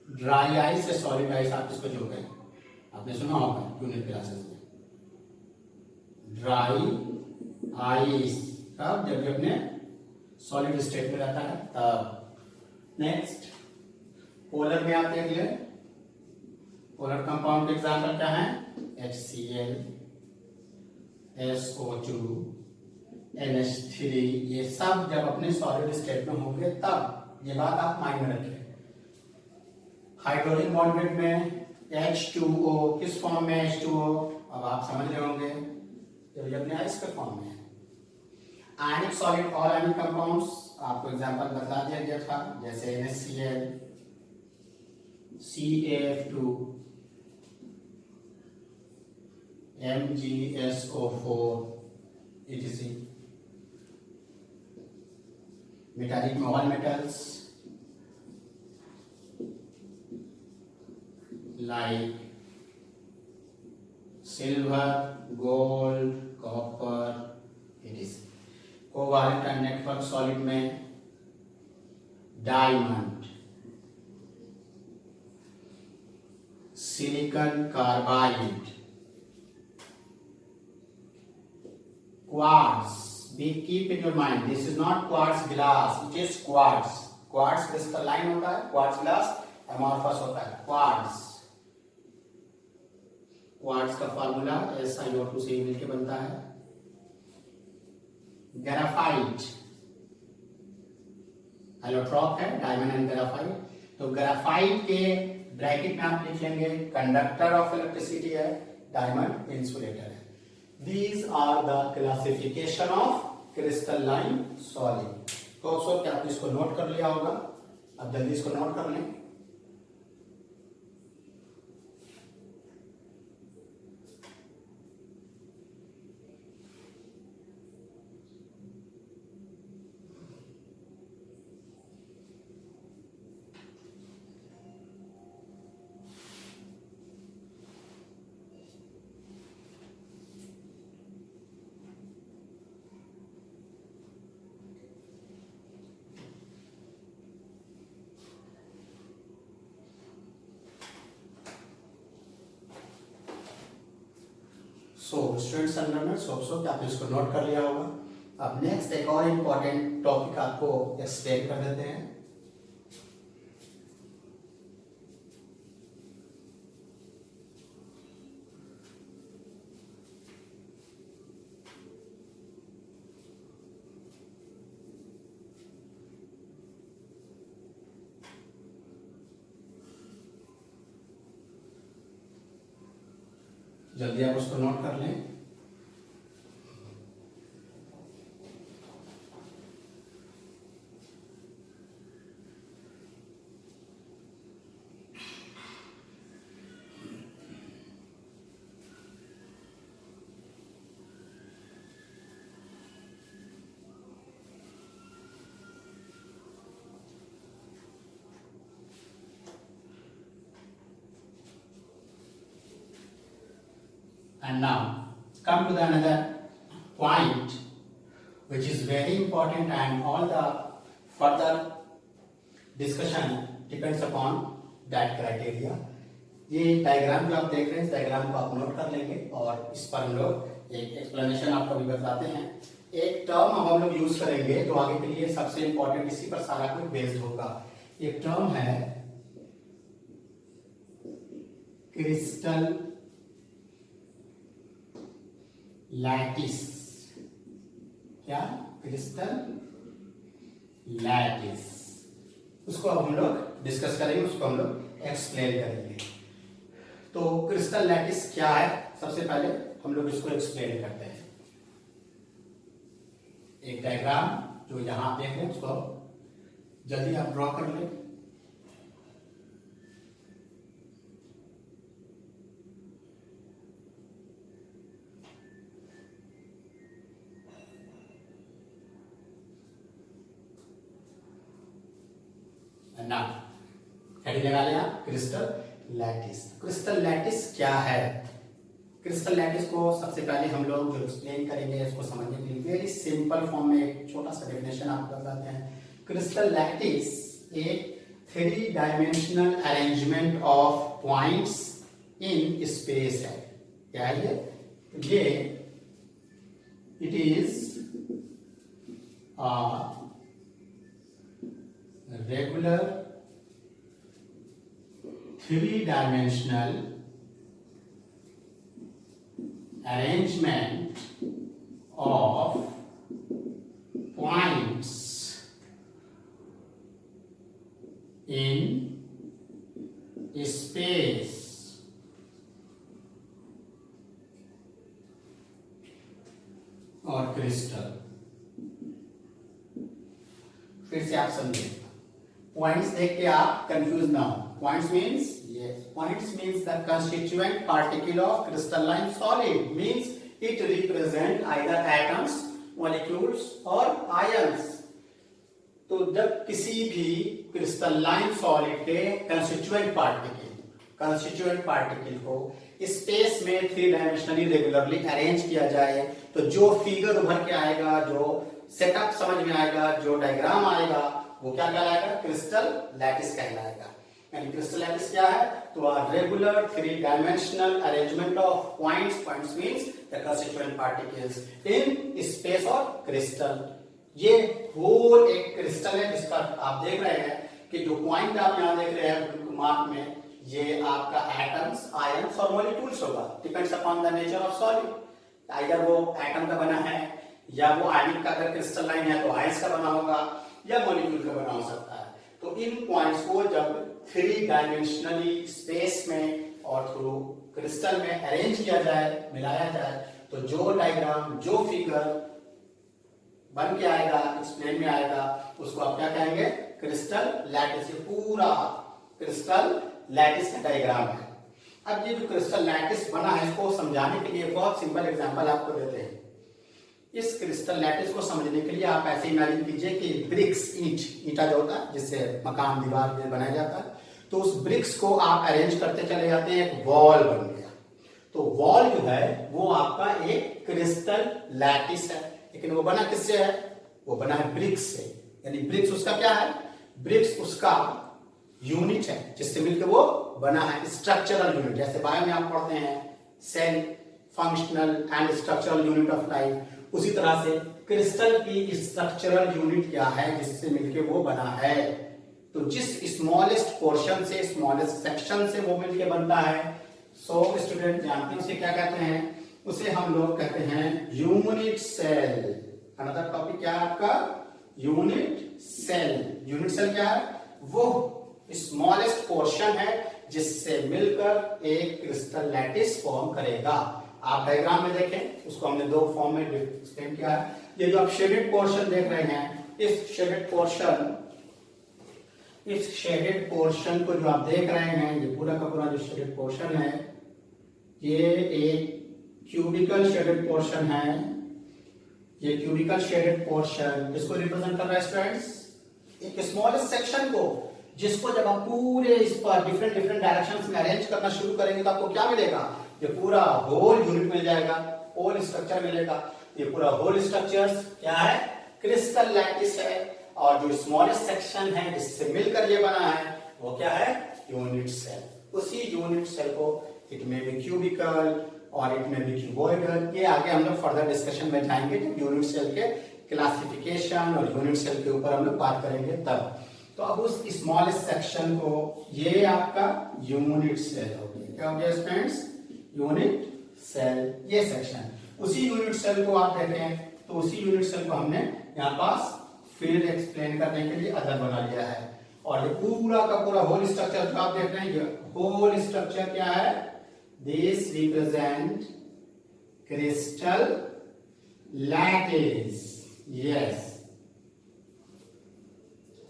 ड्राई आइस से सॉलिड आइस आप इसको जोड़ गए, आपने सुना होगा यूनिट क्लासेस में। ड्राई आइस कब? जब भी अपने सॉलिड स्टेट में रहता है तब। नेक्स्ट पोलर में आप देख ले, पोलर कंपाउंड के एग्जांपल क्या है? HCl, SO2, NH3, ये सब जब अपने सॉलिड स्टेट में होंगे तब। ये बात आप माइंड में रखें। हाइड्रोजन बॉन्डेड में H2O किस फॉर्म में H2O? अब आप समझ रहे होंगे जब ये अपने आइस के फॉर्म में है। आयनिक सॉलिड और आयनिक कंपाउंड्स आपको एग्जांपल बता दिया गया था, जैसे NaCl, CaF2, MgSO4 etc. Metallic में all metals like silver, gold, copper etc. Covalent and network solid में diamond, silicon carbide, quartz. Be keep in your mind, this is not quartz glass, it is quartz. Quartz crystalline होता है, quartz glass amorphous होता है। quartz, quartz का formula SiO2 से मिलके बनता है। ग्राफाइट एलोट्रॉप है, डायमंड एंड ग्राफाइट। तो ग्राफाइट के ब्रैकेट में आप लिख लेंगे कंडक्टर ऑफ इलेक्ट्रिसिटी है, डायमंड इंसुलेटर है। These are the classification of crystalline solid. तो सो क्या आपने इसको नोट कर लिया होगा? अब जल्दी इसको नोट कर लें। So students and learners, hope so कि आपने इसको नोट कर लिया होगा। अब नेक्स्ट एक और इम्पोर्टेंट टॉपिक आपको एक्सप्लेन कर देते हैं। जल्दी आप उसको नोट कर लें। And now come to the another point which is very important, and all the further discussion depends upon that criteria. ये डायग्राम जो आप देख रहे हैं, इस डायग्राम को आप नोट कर लेंगे और इस पर हम लोग एक एक्सप्लेनेशन आपको भी बताते हैं। एक टर्म हम लोग यूज करेंगे जो आगे के लिए सबसे इंपॉर्टेंट, इसी पर सारा कुछ बेस्ड होगा। एक टर्म है क्रिस्टल लैटिस। क्या? Crystal lattice. उसको अब हम लोग डिस्कस करेंगे, उसको हम लोग एक्सप्लेन करेंगे। तो क्रिस्टल लैटिस क्या है, सबसे पहले हम लोग इसको एक्सप्लेन करते हैं। एक डायग्राम जो यहां आप देख रहे हैं उसको जल्दी आप ड्रॉ कर लें। ना हेडिंग लगा लिया क्रिस्टल लैटिस। क्रिस्टल लैटिस क्या है? क्रिस्टल लैटिस को सबसे पहले हम लोग जो एक्सप्लेन करेंगे, इसको समझने के लिए वेरी सिंपल फॉर्म में एक छोटा सा डेफिनेशन आपको बताते हैं। क्रिस्टल लैटिस एक 3 dimensional arrangement of points in space है। क्या है ये? It is regular 3-dimensional arrangement of points in space और क्रिस्टल। फिर से आप समझिए, पॉइंट्स देख के आप कंफ्यूज ना हो। Points means the constituent particle of crystalline solid, means it represent either atoms, molecules और आयंस। तो जब किसी भी क्रिस्टलाइन सॉलिड के कंस्टिट्यूएंट पार्टिकल को स्पेस में 3 डायमेंशनली रेगुलरली अरेंज किया जाए, तो जो फिगर उभर के आएगा, जो सेटअप समझ में आएगा, जो डायग्राम आएगा, वो क्या कहलाएगा? क्रिस्टल लैटिस कहलाएगा। यानी क्रिस्टल लैटिस क्या है? तो regular 3 dimensional arrangement of points means the constituent particles in space और क्रिस्टल। ये होल एक क्रिस्टल है जिसका आप देख रहे हैं कि जो पॉइंट आप यहाँ देख रहे हैं मार्क में, ये आपका एटम्स, आयंस और मॉलिक्यूल्स होगा। Depends upon the nature of solid. Either वो एटम का बना है, या वो आयनिक का अगर क्रिस्टल लाइन है तो आयंस का बना होगा, या मॉलिक्यूल का बना हो सकता है। तो इन पॉइंट्स को जब 3 डायमेंशनली स्पेस में और थ्रू क्रिस्टल में अरेंज किया जाए, मिलाया जाए, तो जो डायग्राम, जो फिगर बन के आएगा, एक्सप्लेन में आएगा, उसको आप क्या कहेंगे? Crystal lattice. ये पूरा क्रिस्टल लैटिस का डायग्राम है। अब ये जो क्रिस्टल लैटिस बना है, इसको समझाने के लिए बहुत सिंपल एग्जांपल आपको देते हैं। इस क्रिस्टल लैटिस को समझने के लिए आप ऐसे इमेजिन कीजिए कि ब्रिक्स, ईंटा जो होता है जिससे मकान, दीवार में बनाया जाता है, तो उस ब्रिक्स को आप अरेंज करते चले जाते हैं, एक वॉल बन गया। तो वॉल जो है वो आपका एक क्रिस्टल लैटिस है, लेकिन वो बना किससे है? वो बना है ब्रिक्स से। यानी ब्रिक्स उसका क्या है? ब्रिक्स उसका यूनिट है जिससे मिलकर वो बना है, स्ट्रक्चरल यूनिट। जैसे बायो में आप पढ़ते हैं cell, functional and structural unit of life, उसी तरह से क्रिस्टल की स्ट्रक्चरल यूनिट क्या है जिससे मिलके वो बना है, तो जिस स्मॉलेस्ट पोर्शन से, स्मॉलेस्ट सेक्शन से वो मिलके बनता है, सो स्टूडेंट जानते हैं उसे क्या कहते हैं, उसे हम लोग कहते हैं यूनिट सेल। अनदर टॉपिक क्या है आपका, यूनिट सेल। यूनिट सेल क्या है, वो स्मॉलेस्ट पोर्शन है जिससे मिलकर एक क्रिस्टल लैटिस फॉर्म करेगा। आप डायग्राम में देखें, उसको हमने दो फॉर्म में एक्सप्लेन किया है। ये जो आप शेडेड पोर्शन देख रहे हैं, इस शेडेड पोर्शन को जो आप देख रहे हैं, ये पूरा का पूरा जो शेडेड पोर्शन है, ये एक क्यूबिकल शेडेड पोर्शन है। ये क्यूबिकल शेडेड पोर्शन इसको रिप्रेजेंट कर रहा है स्टूडेंट्स, एक स्मॉलेस्ट सेक्शन को, जिसको जब आप पूरे इस पर डिफरेंट डायरेक्शंस में अरेंज करना शुरू करेंगे तो आपको क्या मिलेगा, ये पूरा होल यूनिट मिल जाएगा, होल स्ट्रक्चर मिलेगा। ये पूरा होल स्ट्रक्चर क्या है, क्रिस्टल लैटिस है। और जो स्मॉलेस्ट सेक्शन है जिससे मिलकर ये बना है, वो क्या है, यूनिट सेल। उसी यूनिट सेल को इट में बी क्यूबिकल और इट में बी क्यूबॉइडल, ये आगे हम लोग फर्दर डिस्कशन में जाएंगे जब यूनिट सेल के क्लासिफिकेशन और यूनिट सेल के ऊपर हम लोग बात करेंगे तब। तो अब उस स्मॉलेस्ट सेक्शन को, ये आपका यूनिट सेल हो गया। क्या हो गया फ्रेंड्स, यूनिट सेल, ये सेक्शन। उसी यूनिट सेल को आप देखें तो उसी यूनिट सेल को हमने यहाँ पास फिर एक्सप्लेन करने के लिए अदर बना लिया है। और ये पूरा का पूरा होल स्ट्रक्चर जो आप देख रहे हैं, ये होल स्ट्रक्चर क्या है, this represent crystal lattice. Yes,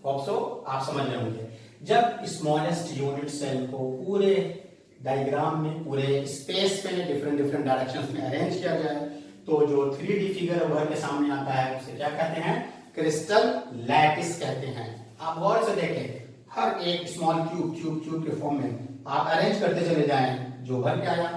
आप समझ रहे होंगे। जब स्मॉलेस्ट यूनिट सेल को पूरे डायग्राम में, पूरे स्पेस में डिफरेंट डायरेक्शंस में अरेंज किया जाए, तो जो 3D फिगर उभर के सामने आता है उसे क्या कहते हैं, क्रिस्टल लैटिस कहते हैं। आप गौर से देखें, हर एक स्मॉल क्यूब के फॉर्म में आप अरेंज करते चले जाएं, जो उभर के आया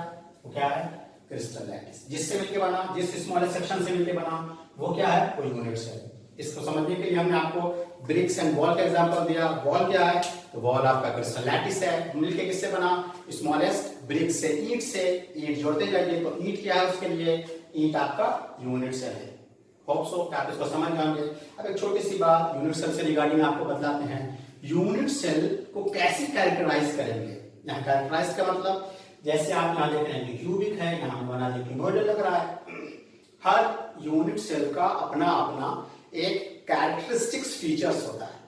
वो क्या है, क्रिस्टल लैटिस। जिससे मिलके बना, जिस स्मॉलेस्ट सेक्शन से मिलके बना, वो क्या है, वो यूनिट सेल। इसको समझने के लिए हमने आपको ब्रिक्स एंड वॉल का एग्जांपल दिया। वॉल क्या है, तो वॉल आपका क्रिस्टल लैटिस है। मिलके किससे बना, स्मॉलेस्ट ब्रिक से, ईंट से। ईंट जोड़ते जाइए तो ईंट क्या है, उसके लिए ईंट आपका यूनिट सेल है। होप सो आप इसको समझ जाएंगे। अब एक छोटी सी बात यूनिट सेल से रिगार्डिंग आपको बताते हैं। यूनिट सेल को कैसे कैरेक्टराइज करेंगे, यहाँ कैरेक्टराइज का मतलब, जैसे आप यहाँ देख रहे हैं क्यूबिक है, यहाँ बना दे क्यूबॉइडल लग रहा है। हर यूनिट सेल का अपना अपना एक कैरेक्टरिस्टिक्स फीचर्स होता है।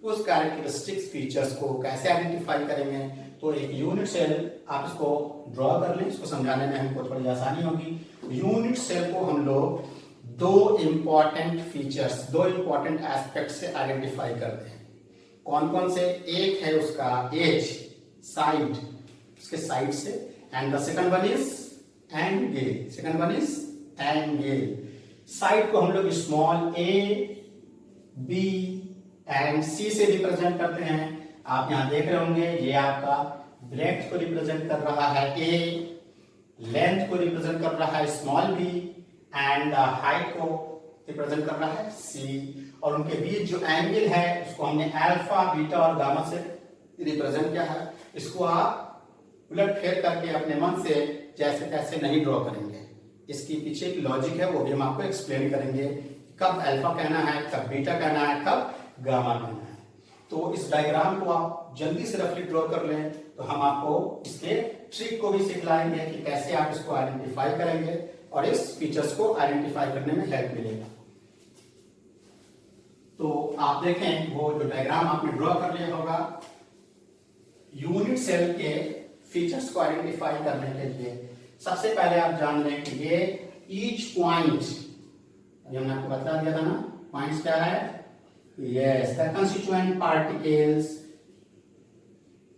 उस कैरेक्टरिस्टिक्स फीचर्स को कैसे आइडेंटिफाई करेंगे, तो एक यूनिट सेल आप इसको ड्रॉ कर लें, इसको समझाने में हमको थोड़ी आसानी होगी। यूनिट सेल को हम लोग दो इंपॉर्टेंट फीचर्स, दो इंपॉर्टेंट एस्पेक्ट से आइडेंटिफाई करते हैं। कौन कौन से, एक है उसका एज, साइड, उसके साइड से, and the second one is angle. Second one is angle. Side को हम लोग स्मॉल ए, बी एंड सी से रिप्रेजेंट करते हैं। आप यहां देख रहे होंगे, ये आपका ब्रेड्थ को रिप्रेजेंट कर रहा है ए, लेंथ को रिप्रेजेंट कर रहा है स्मॉल बी, एंड हाइट को रिप्रेजेंट कर रहा है सी। और उनके बीच जो एंगल है उसको हमने अल्फा, बीटा और गामा से रिप्रेजेंट किया है। इसको आप उलट फेर करके अपने मन से जैसे तैसे नहीं ड्रॉ करेंगे। इसकी पीछे की लॉजिक है, वो भी हम आपको एक्सप्लेन करेंगे। कब अल्फा कहना है, कब बीटा कहना है, कब गामा कहना है। तो इस डायग्राम को आप जल्दी से रफली ड्रॉ कर लें, तो हम आपको इसके ट्रिक को भी सिखलाएंगे कि कैसे आप इसको आइडेंटिफाई करेंगे और इस फीचर्स को आइडेंटिफाई करने में हेल्प मिलेगा। तो आप देखें, वो जो डायग्राम आपने ड्रॉ कर लिया होगा, यूनिट सेल के फीचर्स को आइडेंटिफाई करने के लिए सबसे पहले आप जान लें कि ये ईच पॉइंट, हमने आपको बता दिया था ना, पॉइंट्स क्या है, yes, the constituent particles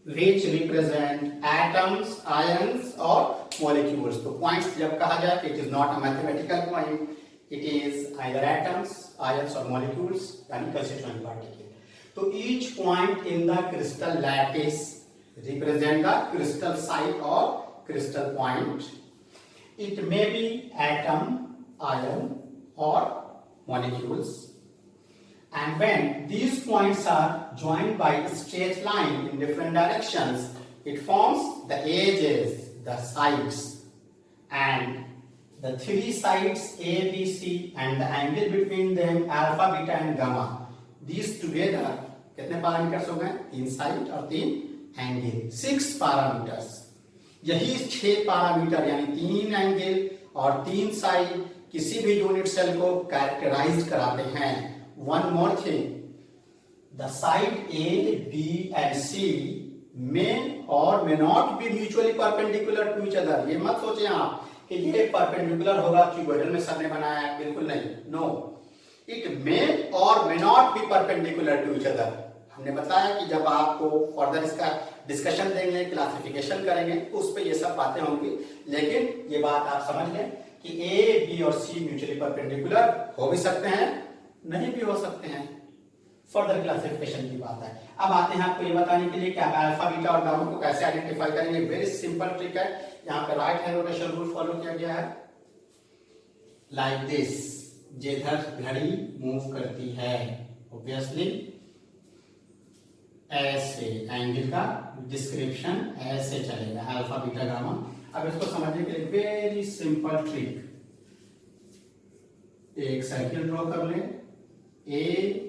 which represent atoms, ions और molecules। तो पॉइंट्स जब कहा जाए, it is not a mathematical point, it is either atoms, ions or molecules, यानी constituent particle। तो each point in the crystal lattice represent the crystal site or crystal point। It may be atom, ion or molecules। And when these points are joined by a straight line in different directions, it forms the edges, the sides, and the three sides A, B, C and the angle between them alpha, beta and gamma. These together कितने parameters हो गए? 3 side और 3 angle, 6 parameters. यही 6 parameter यानी 3 angle और 3 side किसी भी unit cell को कैरेक्टराइज कराते हैं। One more thing, the side A, B and C may or may not be mutually perpendicular to each other। ये मत सोचें आप कि ये परपेंडिकुलर होगा क्यूबॉइडल में सर ने बनाया है, बिल्कुल नहीं। No, it may or may not be perpendicular to each other. हमने बताया कि जब आपको फर्दर इसका डिस्कशन देंगे, क्लासिफिकेशन करेंगे तो उस पर ये सब बातें होंगी, लेकिन ये बात आप समझ लें कि ए, बी और सी म्यूचुअली परपेंडिकुलर हो भी सकते हैं, नहीं भी हो सकते हैं। फर्दर क्लासिफिकेशन की बात है। अब आते हैं आपको ये बताने के लिए कि आप अल्फा, बीटा और गामा को कैसे आइडेंटिफाई करेंगे। वेरी सिंपल ट्रिक है। यहाँ पे right hand rotation rule follow किया गया है लाइक दिस। जिधर घड़ी मूव करती है ऑब्वियसली ऐसे एंगल का डिस्क्रिप्शन ऐसे चलेगा, अल्फा, बीटा, गामा। अब इसको समझने के लिए वेरी सिंपल ट्रिक, एक सर्किल ड्रॉ कर लें, ए,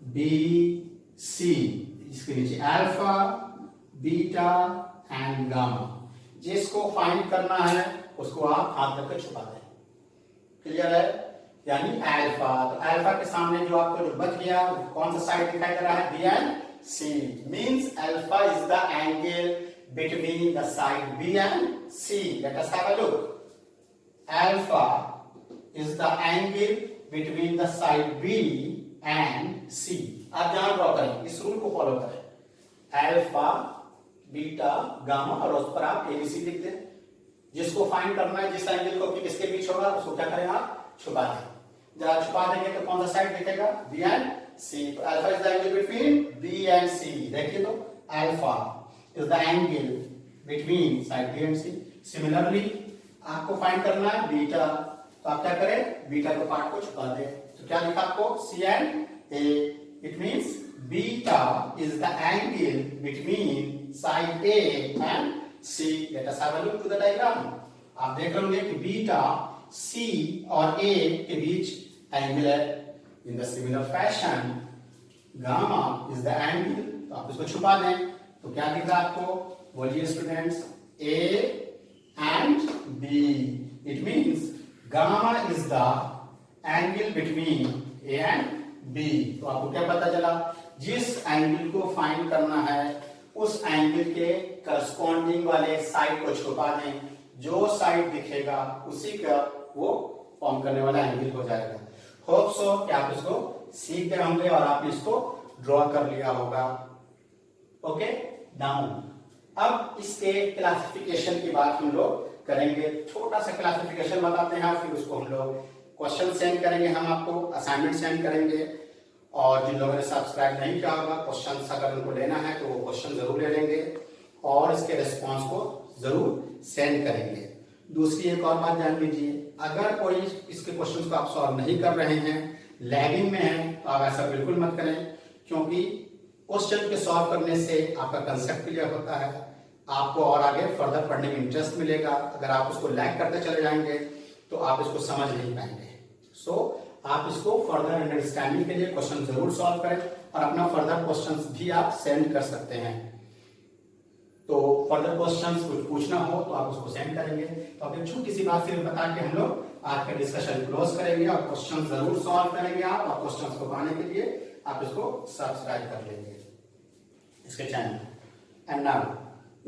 बी, सी, इसके नीचे अल्फा, बीटा एंड गामा। जिसको फाइंड करना है उसको आप हाथ रख कर छुपा दें। क्लियर है? यानी अल्फा, तो अल्फा के सामने जो आपको जो बच गया कौन सा साइड दिखाई दे रहा है? B and C. Means alpha is the angle between the side B and C. Let us have a look. Alpha is the angle between the side B and C. आप यहां ड्रॉ करें, इस rule को follow करें, alpha, beta, gamma और उस पर आप एबीसी लिख दें। जिसको फाइंड करना है, जिस एंगल को किसके बीच होगा उसको क्या करें आप? छुपा दें। जब छुपा देंगे तो कौन सा साइड दिखेगा? B and C. तो alpha is the angle between B and C. देखिए तो alpha is the angle between side B and C. Similarly आपको फाइंड करना है बीटा, तो आप क्या करें? बीटा के पार्ट को छुपा दें। तो क्या लिखा आपको? C and A. It means beta is the angle between side A and C. Let us have a look to the diagram. आप देख रहे कि बीटा सी और ए के बीच एंगल है। In the similar fashion gamma is the angle, तो आप इसको छुपा दें तो क्या दिखा आपको? बोलिए students, A and B. It means gamma is the angle between A and B. तो आपको क्या पता चला? जिस एंगल को फाइंड करना है उस एंगल के करस्पॉन्डिंग वाले साइड को छुपा दें। जो साइड दिखेगा उसी का वो फॉर्म करने वाला एंगल हो जाएगा। होप सो कि आप इसको सीख गए होंगे और आपने इसको ड्रॉ कर लिया होगा। ओके, नाउ अब इसके क्लासिफिकेशन की बात हम लोग करेंगे। छोटा सा क्लासिफिकेशन बताते हैं, फिर उसको हम लोग क्वेश्चन सेंड करेंगे, हम आपको असाइनमेंट सेंड करेंगे। और जिन लोगों ने सब्सक्राइब नहीं किया होगा, क्वेश्चन अगर उनको लेना है तो वो क्वेश्चन जरूर ले लेंगे और इसके रिस्पॉन्स को जरूर सेंड करेंगे। दूसरी एक और बात जान लीजिए, अगर कोई इसके क्वेश्चन को आप सॉल्व नहीं कर रहे हैं, लैगिंग में हैं, तो आप ऐसा बिल्कुल मत करें, क्योंकि क्वेश्चन के सॉल्व करने से आपका कंसेप्ट क्लियर होता है, आपको और आगे फर्दर पढ़ने में इंटरेस्ट मिलेगा। अगर आप उसको लैग करते चले जाएंगे तो आप इसको समझ नहीं पाएंगे। सो आप इसको फर्दर अंडरस्टैंडिंग के लिए क्वेश्चन जरूर सॉल्व करें और अपना फर्दर क्वेश्चंस भी आप सेंड कर सकते हैं। तो फर्दर क्वेश्चंस कुछ पूछना हो तो आप उसको सेंड करेंगे। तो अब एक छोटी सी बात सिर्फ बता के हम लोग आज का डिस्कशन क्लोज करेंगे और क्वेश्चन जरूर सॉल्व करेंगे आप, और क्वेश्चंस को पाने के लिए आप इसको सब्सक्राइब कर लेंगे इसके चैनल। And now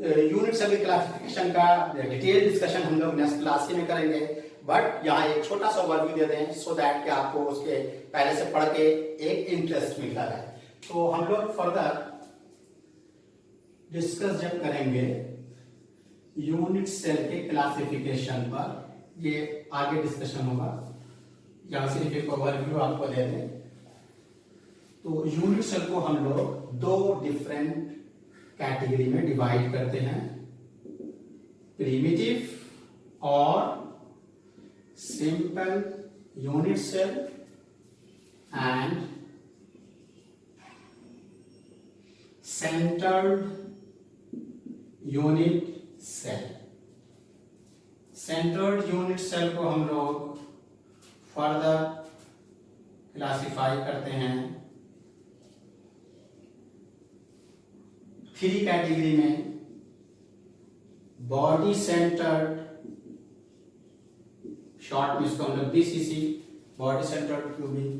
unit cell classification का डिटेल डिस्कशन हम लोग नेक्स्ट क्लास में करेंगे, बट यहाँ एक छोटा सा ओवरव्यू दे दें सो दैट कि आपको उसके पहले से पढ़ के एक इंटरेस्ट मिलता है। तो हम लोग फर्दर डिस्कस जब करेंगे यूनिट सेल के क्लासिफिकेशन पर, ये आगे डिस्कशन होगा। यहाँ सिर्फ एक ओवरव्यू आपको दे दें तो यूनिट सेल को हम लोग दो डिफरेंट कैटेगरी में डिवाइड करते हैं, प्रिमिटिव और simple unit cell and centred unit cell. Centred unit cell को हम लोग फर्दर क्लासिफाई करते हैं 3 कैटेगरी में। बॉडी सेंटर्ड, शॉर्ट में इसको हम लोग BCC, body centred cubic,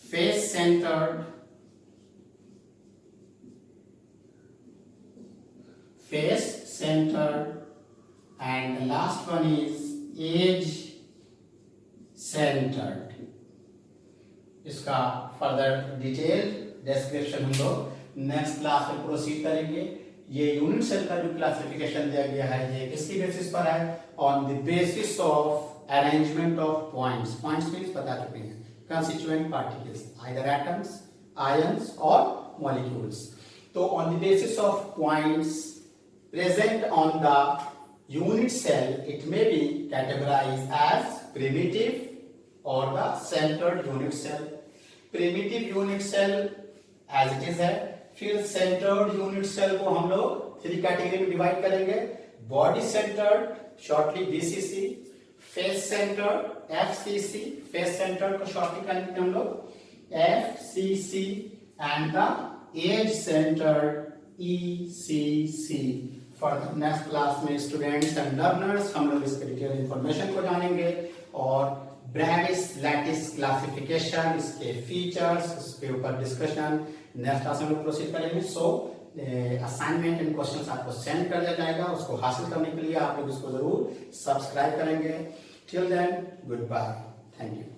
face centred, face centered, and the last one is edge centered। इसका फर्दर डिटेल डिस्क्रिप्शन हम लोग नेक्स्ट क्लास में प्रोसीड करेंगे। ये यूनिट सेल का जो क्लासिफिकेशन दिया गया है ये किसकी बेसिस पर है? On the basis of arrangement of points. Points means बता चुके हैं, constituent particles, either atoms, ions और मॉलिक्यूल्स। तो on the basis of points present on the unit cell, it may be categorized as primitive or the centered unit cell। primitive unit cell as it is है। फिर centered unit cell को हम लोग 3 category में divide करेंगे। body centered, shortly BCC, face centered FCC, face centered को shortly करेंगे हम लोग FCC, and the edge centered ECC। For next class में स्टूडेंट्स एंड लर्नर्स हम लोग इसके डिटेल इंफॉर्मेशन को जानेंगे और ब्रेविस लैटिस क्लासिफिकेशन, इसके फीचर्स, इसके ऊपर डिस्कशन नेक्स्ट क्लास में लोग प्रोसीड करेंगे। सो असाइनमेंट एंड क्वेश्चंस आपको सेंड कर दिया जाएगा, उसको हासिल करने के लिए आप लोग इसको जरूर सब्सक्राइब करेंगे। Till then good bye, thank you.